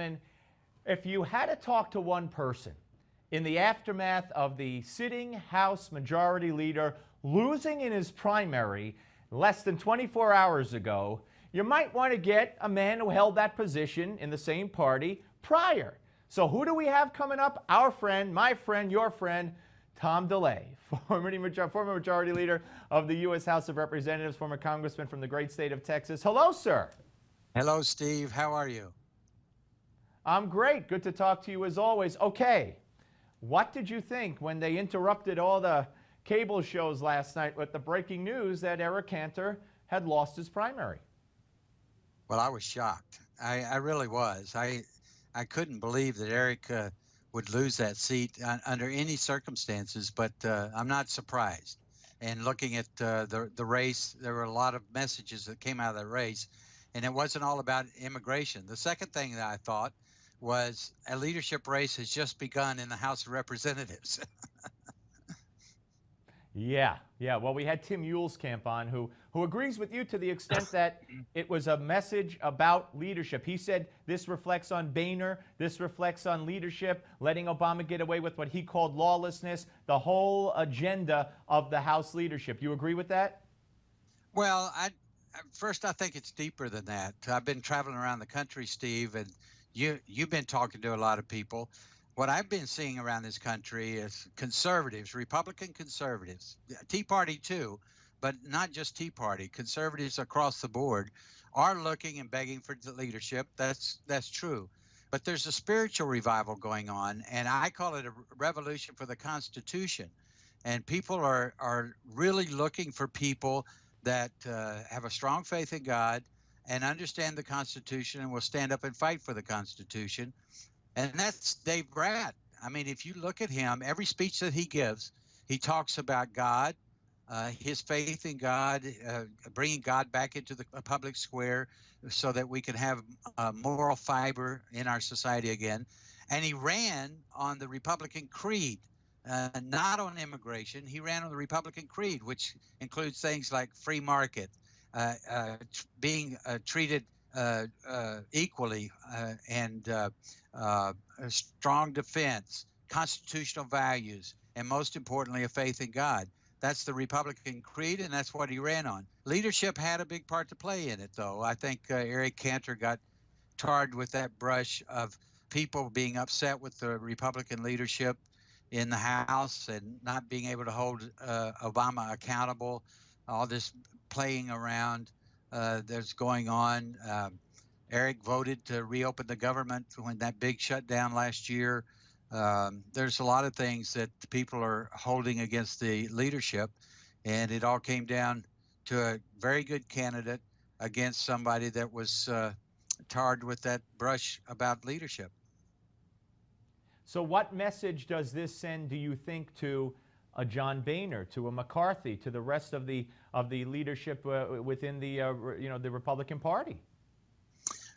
And if you had to talk to one person in the aftermath of the sitting House Majority Leader losing in his primary less than 24 hours ago, you might want to get a man who held that position in the same party prior. So who do we have coming up? Our friend, my friend, your friend, Tom DeLay, former Majority Leader of the U.S. House of Representatives, former Congressman from the great state of Texas. Hello, sir. Hello, Steve. How are you? I'm great. Good to talk to you as always. Okay, what did you think when they interrupted all the cable shows last night with the breaking news that Eric Cantor had lost his primary? Well, I was shocked. I really was. I couldn't believe that Eric would lose that seat under any circumstances, but I'm not surprised. And looking at the race, there were a lot of messages that came out of that race, and it wasn't all about immigration. The second thing that I thought was a leadership race has just begun in the House of Representatives. Yeah. Well, we had Tim Camp on who agrees with you to the extent that it was a message about leadership. He said this reflects on Boehner, this reflects on leadership, letting Obama get away with what he called lawlessness, the whole agenda of the House leadership. You agree with that? Well, first I think it's deeper than that. I've been traveling around the country, Steve, and you've been talking to a lot of people. What I've been seeing around this country is conservatives, Republican conservatives, Tea Party too, but not just Tea Party. Conservatives across the board are looking and begging for the leadership. That's true. But there's a spiritual revival going on, and I call it a revolution for the Constitution. And people are really looking for people that have a strong faith in God and understand the Constitution and will stand up and fight for the Constitution. And that's Dave Brat. I mean, if you look at him, every speech that he gives, he talks about God, his faith in God, bringing God back into the public square so that we can have moral fiber in our society again. And he ran on the Republican creed, not on immigration. He ran on the Republican creed, which includes things like free market, being treated equally, and a strong defense, constitutional values, and most importantly, a faith in God. That's the Republican creed, and that's what he ran on. Leadership had a big part to play in it, though. I think Eric Cantor got tarred with that brush of people being upset with the Republican leadership in the House and not being able to hold Obama accountable. All this playing around that's going on. Eric voted to reopen the government when that big shutdown last year. There's a lot of things that people are holding against the leadership, and it all came down to a very good candidate against somebody that was tarred with that brush about leadership. So what message does this send, do you think, to a John Boehner, to a McCarthy, to the rest of the leadership within the the Republican Party?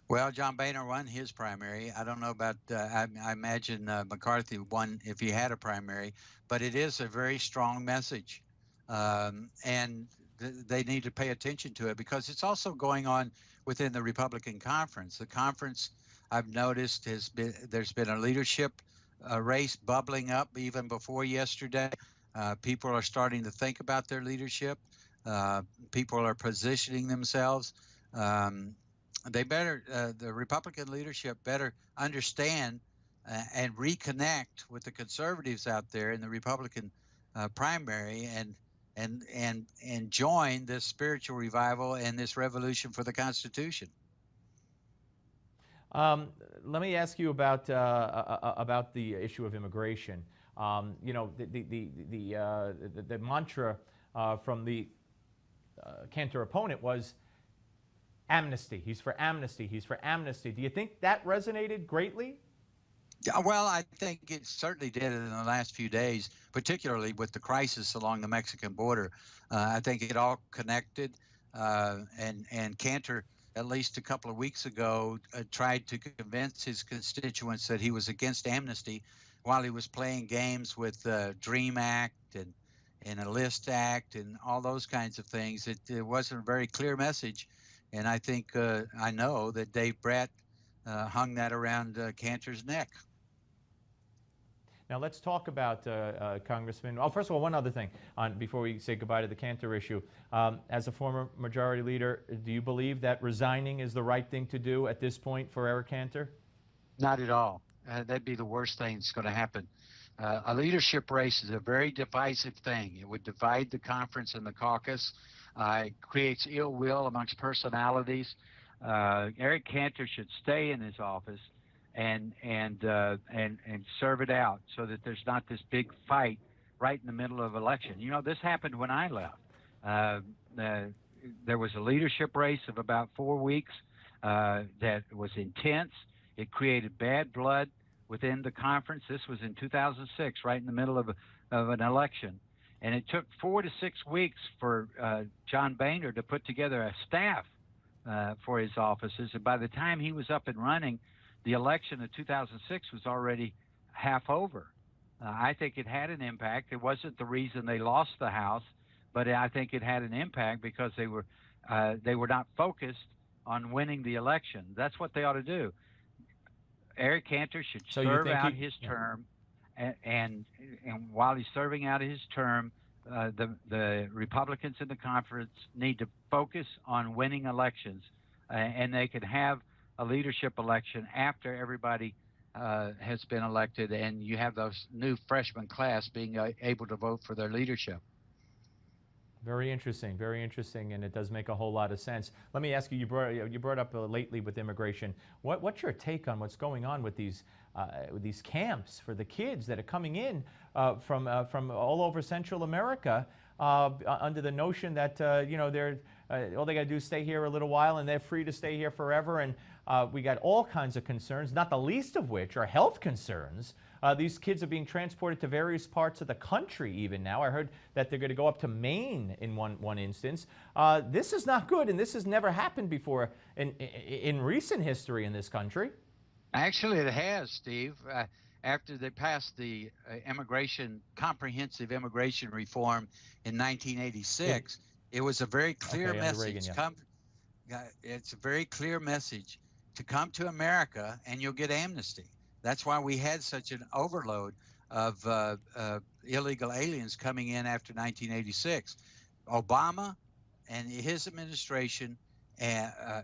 Well, John Boehner won his primary. I don't know about, I imagine McCarthy won if he had a primary, but it is a very strong message. And they need to pay attention to it because it's also going on within the Republican conference. The conference, I've noticed, there's been a leadership race bubbling up even before yesterday. People are starting to think about their leadership. People are positioning themselves. The Republican leadership better understand and reconnect with the conservatives out there in the Republican primary and join this spiritual revival and this revolution for the Constitution. Let me ask you about the issue of immigration. The mantra from the Cantor opponent was amnesty. He's for amnesty. He's for amnesty. Do you think that resonated greatly? Well, I think it certainly did in the last few days, particularly with the crisis along the Mexican border. I think it all connected, and Cantor, at least a couple of weeks ago, tried to convince his constituents that he was against amnesty while he was playing games with DREAM Act and a List Act and all those kinds of things. It wasn't a very clear message. And I think I know that Dave Brat hung that around Cantor's neck. Now let's talk about Congressman. Oh, first of all, one other thing before we say goodbye to the Cantor issue. As a former majority leader, do you believe that resigning is the right thing to do at this point for Eric Cantor? Not at all. That'd be the worst thing that's going to happen. A leadership race is a very divisive thing. It would divide the conference and the caucus. It creates ill will amongst personalities. Eric Cantor should stay in his office and serve it out so that there's not this big fight right in the middle of election. You know, this happened when I left. There was a leadership race of about 4 weeks that was intense. It created bad blood within the conference. This was in 2006, right in the middle of an election. And it took 4 to 6 weeks for John Boehner to put together a staff for his offices. And by the time he was up and running, the election of 2006 was already half over. I think it had an impact. It wasn't the reason they lost the House, but I think it had an impact because they were not focused on winning the election. That's what they ought to do. Eric Cantor should serve out his term, and while he's serving out his term, the Republicans in the conference need to focus on winning elections, and they could have a leadership election after everybody has been elected, and you have those new freshman class being able to vote for their leadership. Very interesting, and it does make a whole lot of sense. Let me ask you, you brought up lately with immigration. What's your take on what's going on with these camps for the kids that are coming in from all over Central America under the notion that they're all they got to do is stay here a little while and they're free to stay here forever, and we got all kinds of concerns, not the least of which are health concerns. These kids are being transported to various parts of the country even now. I heard that they're going to go up to Maine in one instance. This is not good, and this has never happened before in recent history in this country. Actually, it has, Steve. After they passed the comprehensive immigration reform in 1986, it was a very clear message. It's a very clear message to come to America and you'll get amnesty. That's why we had such an overload of illegal aliens coming in after 1986. Obama and his administration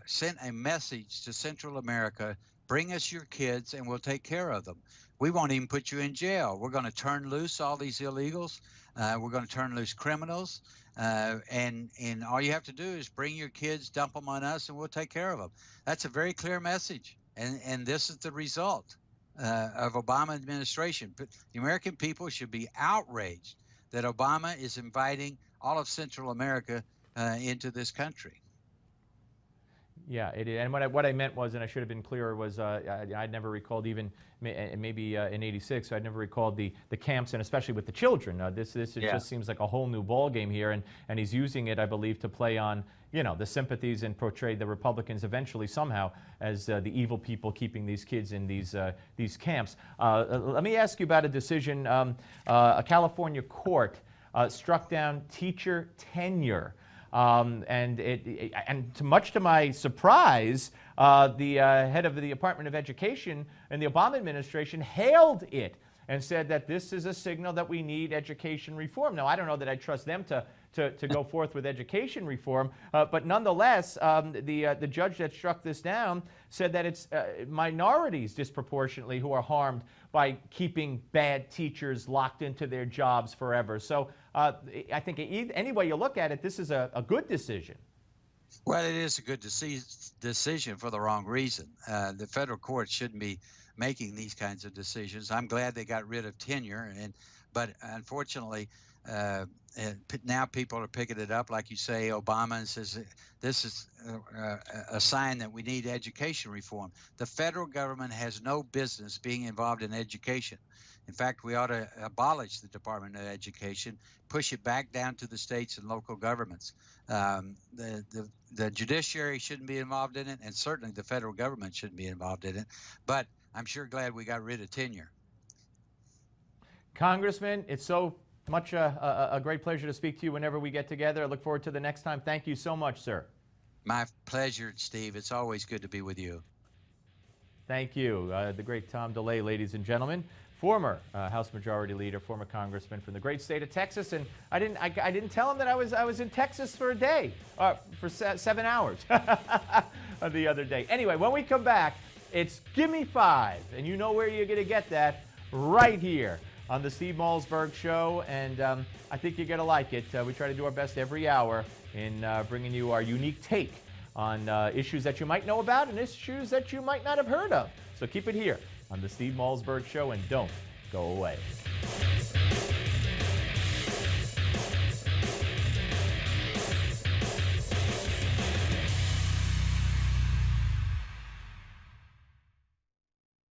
sent a message to Central America: bring us your kids and we'll take care of them. We won't even put you in jail. We're going to turn loose all these illegals. We're going to turn loose criminals. And all you have to do is bring your kids, dump them on us, and we'll take care of them. That's a very clear message. And this is the result of Obama administration. But the American people should be outraged that Obama is inviting all of Central America into this country. Yeah, it is. And what I meant was, and I should have been clearer, was I'd never recalled even maybe in '86. I'd never recalled the camps, and especially with the children. This just seems like a whole new ball game here, and he's using it, I believe, to play on the sympathies and portray the Republicans eventually somehow as the evil people keeping these kids in these camps. Let me ask you about a decision. A California court struck down teacher tenure. And much to my surprise, the head of the Department of Education in the Obama administration hailed it and said that this is a signal that we need education reform. Now, I don't know that I trust them to go forth with education reform, but nonetheless, the judge that struck this down said that it's minorities disproportionately who are harmed by keeping bad teachers locked into their jobs forever. So I think any way you look at it, this is a good decision. Well, it is a good decision for the wrong reason. The federal court shouldn't be making these kinds of decisions. I'm glad they got rid of tenure, but unfortunately, now people are picking it up, like you say, Obama, and says this is a sign that we need education reform. The federal government has no business being involved in education. In fact, we ought to abolish the Department of Education, push it back down to the states and local governments. The judiciary shouldn't be involved in it, and certainly the federal government shouldn't be involved in it. But I'm sure glad we got rid of tenure. Congressman, it's so much a great pleasure to speak to you whenever we get together. I look forward to the next time. Thank you so much, sir. My pleasure, Steve. It's always good to be with you. Thank you. The great Tom DeLay, ladies and gentlemen, former House Majority Leader, former congressman from the great state of Texas. And I didn't tell him that I was in Texas for a day, for 7 hours the other day. Anyway, when we come back, it's Gimme 5, and you know where you're going to get that right here on the Steve Malzberg Show, and I think you're going to like it. We try to do our best every hour in bringing you our unique take on issues that you might know about and issues that you might not have heard of. So keep it here on the Steve Malzberg Show, and don't go away.